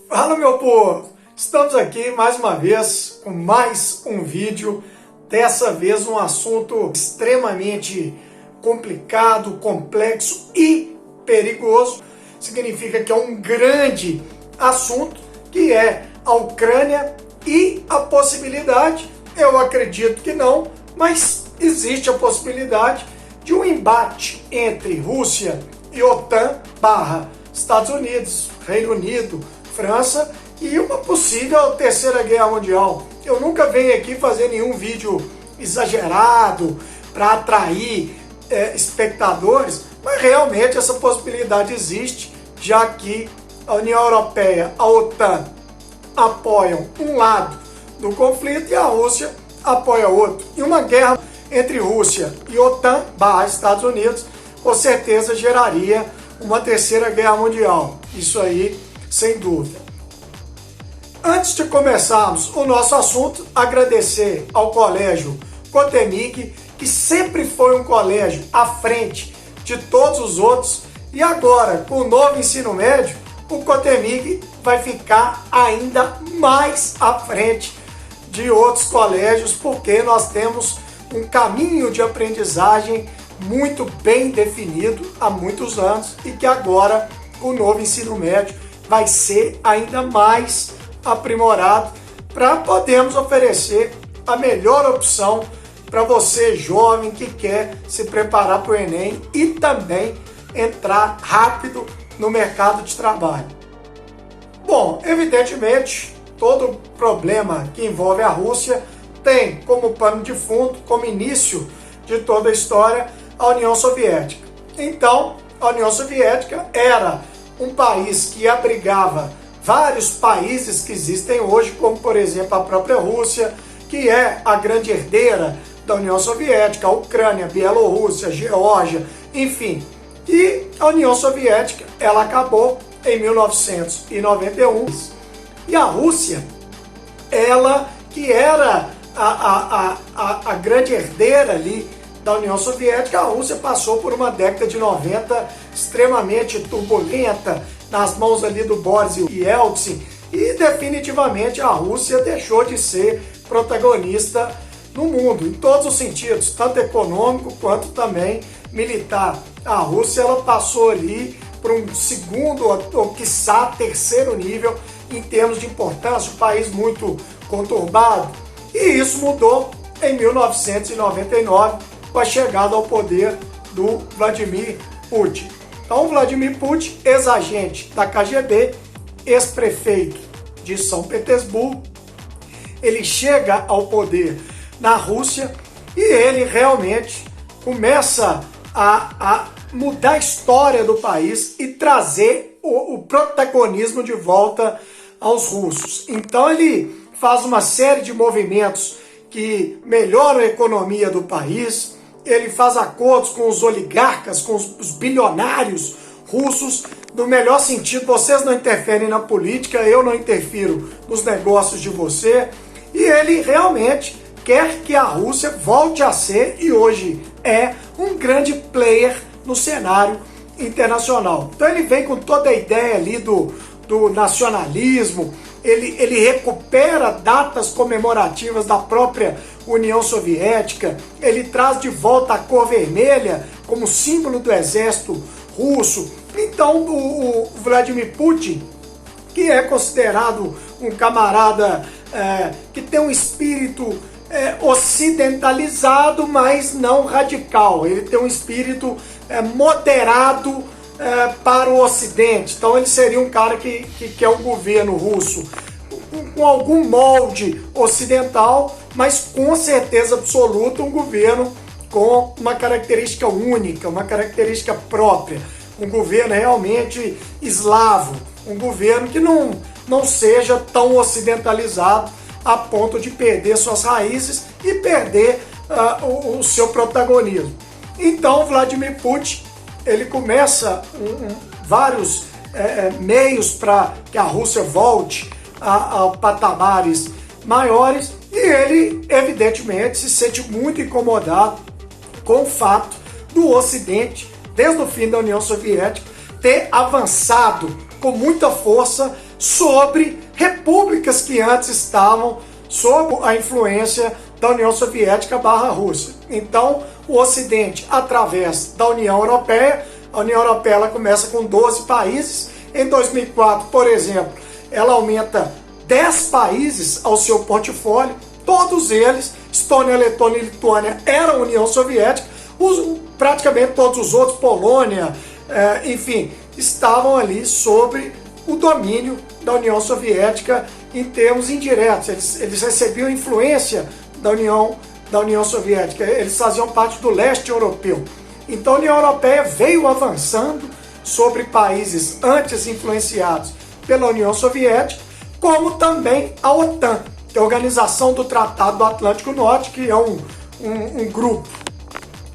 Fala, meu povo! Estamos aqui mais uma vez com mais um vídeo, dessa vez um assunto extremamente complicado, complexo e perigoso. Significa que é um grande assunto, que é a Ucrânia e a possibilidade, eu acredito que não, mas existe a possibilidade de um embate entre Rússia e OTAN / Estados Unidos, Reino Unido, França e uma possível terceira guerra mundial. Eu nunca venho aqui fazer nenhum vídeo exagerado para atrair espectadores, mas realmente essa possibilidade existe, já que a União Europeia, a OTAN apoiam um lado do conflito e a Rússia apoia outro. E uma guerra entre Rússia e OTAN / Estados Unidos com certeza geraria uma terceira guerra mundial. Isso aí, sem dúvida. Antes de começarmos o nosso assunto, agradecer ao Colégio Cotemig, que sempre foi um colégio à frente de todos os outros, e agora, com o novo ensino médio, o Cotemig vai ficar ainda mais à frente de outros colégios, porque nós temos um caminho de aprendizagem muito bem definido há muitos anos e que agora o novo ensino médio vai ser ainda mais aprimorado para podermos oferecer a melhor opção para você jovem que quer se preparar para o Enem e também entrar rápido no mercado de trabalho. Bom, evidentemente, todo problema que envolve a Rússia tem como pano de fundo, como início de toda a história, a União Soviética. Então, a União Soviética era um país que abrigava vários países que existem hoje, como por exemplo a própria Rússia, que é a grande herdeira da União Soviética, a Ucrânia, a Bielorrússia, a Geórgia, enfim. E a União Soviética, ela acabou em 1991. E a Rússia, ela que era a grande herdeira ali da União Soviética, a Rússia passou por uma década de 90 extremamente turbulenta, nas mãos ali do Boris Yeltsin, e definitivamente a Rússia deixou de ser protagonista no mundo, em todos os sentidos, tanto econômico quanto também militar. A Rússia, ela passou ali por um segundo ou quiçá terceiro nível em termos de importância, um país muito conturbado, e isso mudou em 1999 com a chegada ao poder do Vladimir Putin. Então, Vladimir Putin, ex-agente da KGB, ex-prefeito de São Petersburgo, ele chega ao poder na Rússia e ele realmente começa a mudar a história do país e trazer o protagonismo de volta aos russos. Então ele faz uma série de movimentos que melhoram a economia do país, ele faz acordos com os oligarcas, com os bilionários russos, no melhor sentido, vocês não interferem na política, eu não interfiro nos negócios de você, e ele realmente quer que a Rússia volte a ser, e hoje é, um grande player no cenário internacional. Então ele vem com toda a ideia ali do nacionalismo, ele recupera datas comemorativas da própria União Soviética, ele traz de volta a cor vermelha como símbolo do exército russo. Então o Vladimir Putin, que é considerado um camarada que tem um espírito ocidentalizado, mas não radical, ele tem um espírito moderado para o Ocidente. Então ele seria um cara que quer um governo russo com algum molde ocidental, mas com certeza absoluta um governo com uma característica única, uma característica própria, um governo realmente eslavo, um governo que não seja tão ocidentalizado a ponto de perder suas raízes e perder o seu protagonismo. Então Vladimir Putin, ele começa vários meios para que a Rússia volte a patamares maiores, e ele evidentemente se sente muito incomodado com o fato do Ocidente, desde o fim da União Soviética, ter avançado com muita força sobre repúblicas que antes estavam sob a influência da União Soviética barra Rússia. Então, o Ocidente, através da União Europeia, a União Europeia ela começa com 12 países. Em 2004, por exemplo, ela aumenta 10 países ao seu portfólio, todos eles, Estônia, Letônia e Lituânia, eram União Soviética, praticamente todos os outros, Polônia, enfim, estavam ali sob o domínio da União Soviética em termos indiretos. Eles recebiam influência da União Soviética, eles faziam parte do leste europeu. Então a União Europeia veio avançando sobre países antes influenciados pela União Soviética, como também a OTAN, que é a Organização do Tratado do Atlântico Norte, que é um grupo,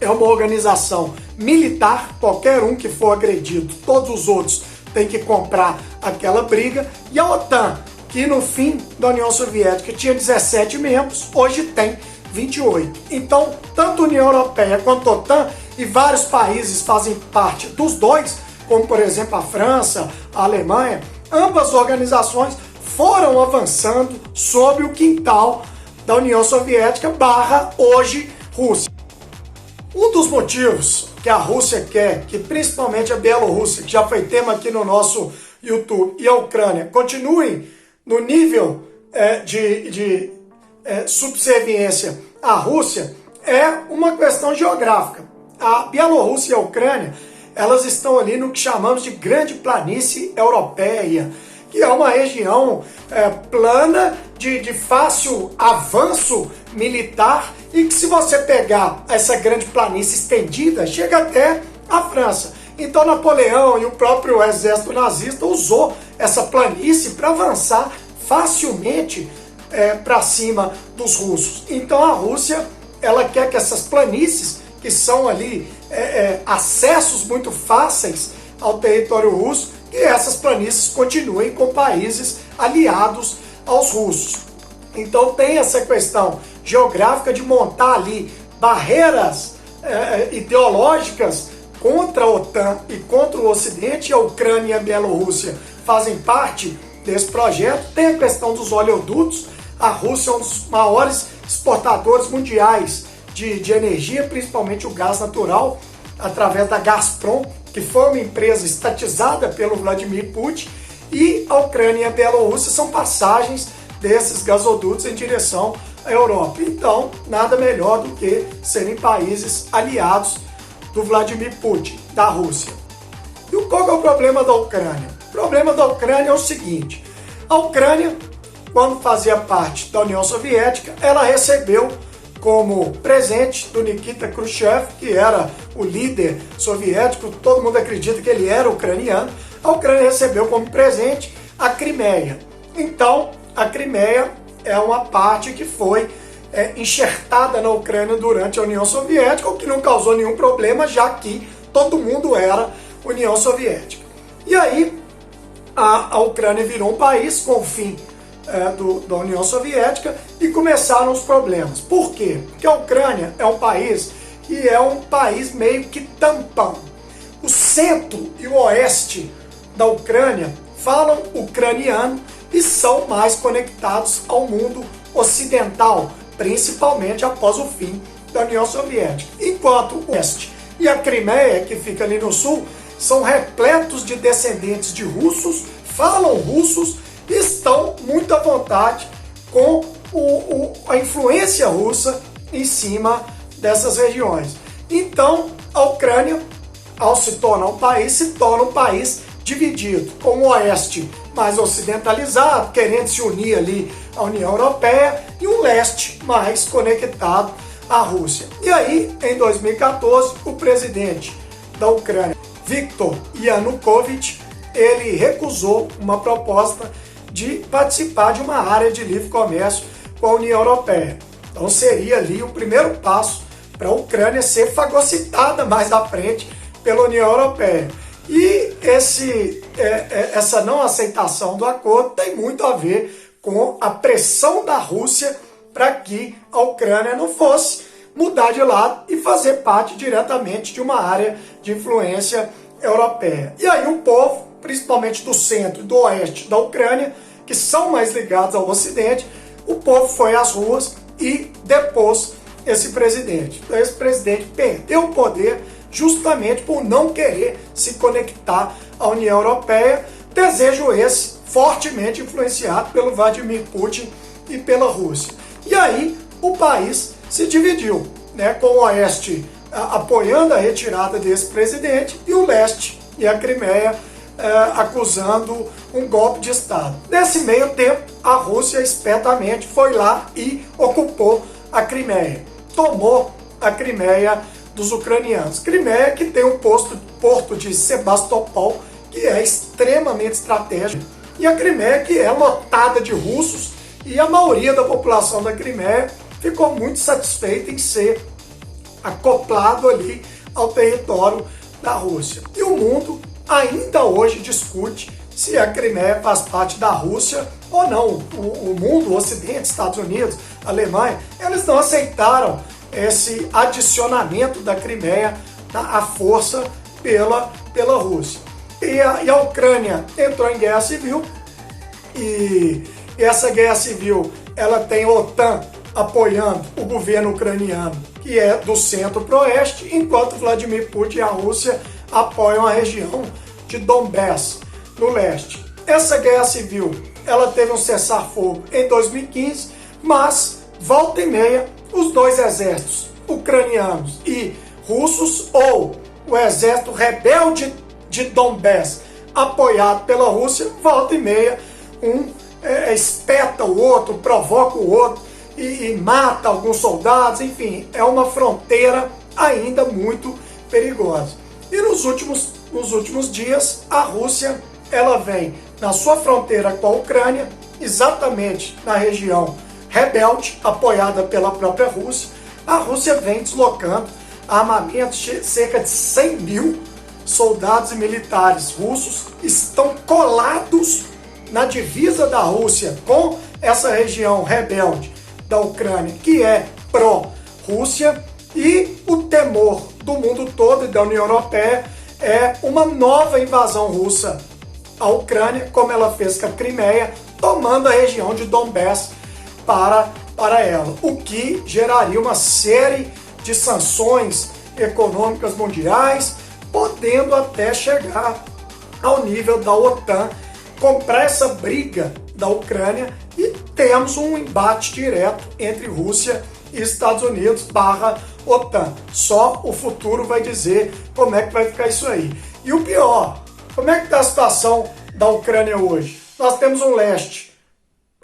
é uma organização militar. Qualquer um que for agredido, todos os outros têm que comprar aquela briga. E a OTAN, que no fim da União Soviética tinha 17 membros, hoje tem 28. Então, tanto a União Europeia quanto a OTAN, e vários países fazem parte dos dois, como por exemplo a França, a Alemanha, ambas organizações foram avançando sobre o quintal da União Soviética barra hoje Rússia. Um dos motivos que a Rússia quer que principalmente a Bielorrússia, que já foi tema aqui no nosso YouTube, e a Ucrânia continuem no nível de subserviência à Rússia, é uma questão geográfica. A Bielorrússia e a Ucrânia, elas estão ali no que chamamos de Grande Planície Europeia, que é uma região plana, de fácil avanço militar, e que se você pegar essa grande planície estendida, chega até a França. Então Napoleão e o próprio exército nazista usou essa planície para avançar facilmente para cima dos russos. Então a Rússia, ela quer que essas planícies, que são ali acessos muito fáceis ao território russo, que essas planícies continuem com países aliados aos russos. Então tem essa questão geográfica de montar ali barreiras ideológicas contra a OTAN e contra o Ocidente. A Ucrânia e a Bielorrússia fazem parte desse projeto. Tem a questão dos oleodutos. A Rússia é um dos maiores exportadores mundiais de energia, principalmente o gás natural, através da Gazprom, que foi uma empresa estatizada pelo Vladimir Putin, e a Ucrânia e a Bielorrússia são passagens desses gasodutos em direção à Europa. Então, nada melhor do que serem países aliados do Vladimir Putin, da Rússia. E qual é o problema da Ucrânia? O problema da Ucrânia é o seguinte: a Ucrânia, quando fazia parte da União Soviética, ela recebeu como presente do Nikita Khrushchev, que era o líder soviético, todo mundo acredita que ele era ucraniano. A Ucrânia recebeu como presente a Crimeia. Então, a Crimeia é uma parte que foi enxertada na Ucrânia durante a União Soviética, o que não causou nenhum problema, já que todo mundo era União Soviética. E aí, a Ucrânia virou um país com o fim da União Soviética e começaram os problemas. Por quê? Porque a Ucrânia é um país que é um país meio que tampão. O centro e o oeste da Ucrânia falam ucraniano e são mais conectados ao mundo ocidental, principalmente após o fim da União Soviética. Enquanto o oeste e a Crimeia, que fica ali no sul, são repletos de descendentes de russos, falam russos, estão muito à vontade com a influência russa em cima dessas regiões. Então, a Ucrânia, ao se tornar um país, se torna um país dividido, com o oeste mais ocidentalizado, querendo se unir ali à União Europeia, e um leste mais conectado à Rússia. E aí, em 2014, o presidente da Ucrânia, Viktor Yanukovych, ele recusou uma proposta de participar de uma área de livre comércio com a União Europeia. Então seria ali o primeiro passo para a Ucrânia ser fagocitada mais à frente pela União Europeia. E essa não aceitação do acordo tem muito a ver com a pressão da Rússia para que a Ucrânia não fosse mudar de lado e fazer parte diretamente de uma área de influência europeia. E aí o povo principalmente do centro e do oeste da Ucrânia, que são mais ligados ao Ocidente, o povo foi às ruas e depôs esse presidente. Então esse presidente perdeu o poder justamente por não querer se conectar à União Europeia, desejo esse fortemente influenciado pelo Vladimir Putin e pela Rússia. E aí o país se dividiu, né, com o oeste apoiando a retirada desse presidente e o leste e a Crimeia acusando um golpe de Estado. Nesse meio tempo, a Rússia espertamente foi lá e ocupou a Crimeia, tomou a Crimeia dos ucranianos. Crimeia que tem o porto de Sebastopol, que é extremamente estratégico, e a Crimeia que é lotada de russos, e a maioria da população da Crimeia ficou muito satisfeita em ser acoplado ali ao território da Rússia. E o mundo ainda hoje discute se a Crimeia faz parte da Rússia ou não. O mundo, o Ocidente, Estados Unidos, Alemanha, eles não aceitaram esse adicionamento da Crimeia à força pela Rússia. E a Ucrânia entrou em guerra civil, e essa guerra civil ela tem a OTAN apoiando o governo ucraniano, que é do centro para o oeste, enquanto Vladimir Putin e a Rússia apoiam a região de Donbass, no leste. Essa guerra civil ela teve um cessar-fogo em 2015, mas volta e meia os dois exércitos, ucranianos e russos, ou o exército rebelde de Donbass, apoiado pela Rússia, volta e meia espeta o outro, provoca o outro e mata alguns soldados, enfim, é uma fronteira ainda muito perigosa. E nos últimos dias, a Rússia ela vem na sua fronteira com a Ucrânia, exatamente na região rebelde, apoiada pela própria Rússia. A Rússia vem deslocando armamentos, cerca de 100 mil soldados e militares russos estão colados na divisa da Rússia com essa região rebelde da Ucrânia, que é pró-Rússia, e o temor do mundo todo e da União Europeia é uma nova invasão russa à Ucrânia, como ela fez com a Crimeia, tomando a região de Donbass para ela, o que geraria uma série de sanções econômicas mundiais, podendo até chegar ao nível da OTAN comprar essa briga da Ucrânia, e temos um embate direto entre Rússia e Estados Unidos / OTAN. Só o futuro vai dizer como é que vai ficar isso aí. E o pior, como é que está a situação da Ucrânia hoje? Nós temos um leste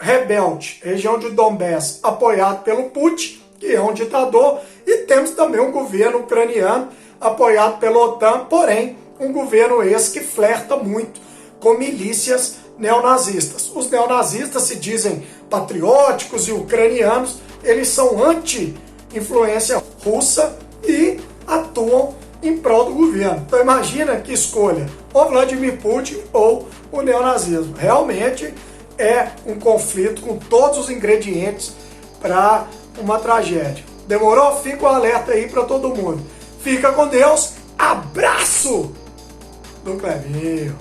rebelde, região de Donbass, apoiado pelo Putin, que é um ditador, e temos também um governo ucraniano apoiado pela OTAN, porém um governo esse que flerta muito com milícias neonazistas. Os neonazistas se dizem patrióticos e ucranianos, eles são anti-influência russa e atuam em prol do governo. Então imagina que escolha, ou Vladimir Putin ou o neonazismo. Realmente é um conflito com todos os ingredientes para uma tragédia. Demorou? Fica o alerta aí para todo mundo. Fica com Deus. Abraço do Clevinho.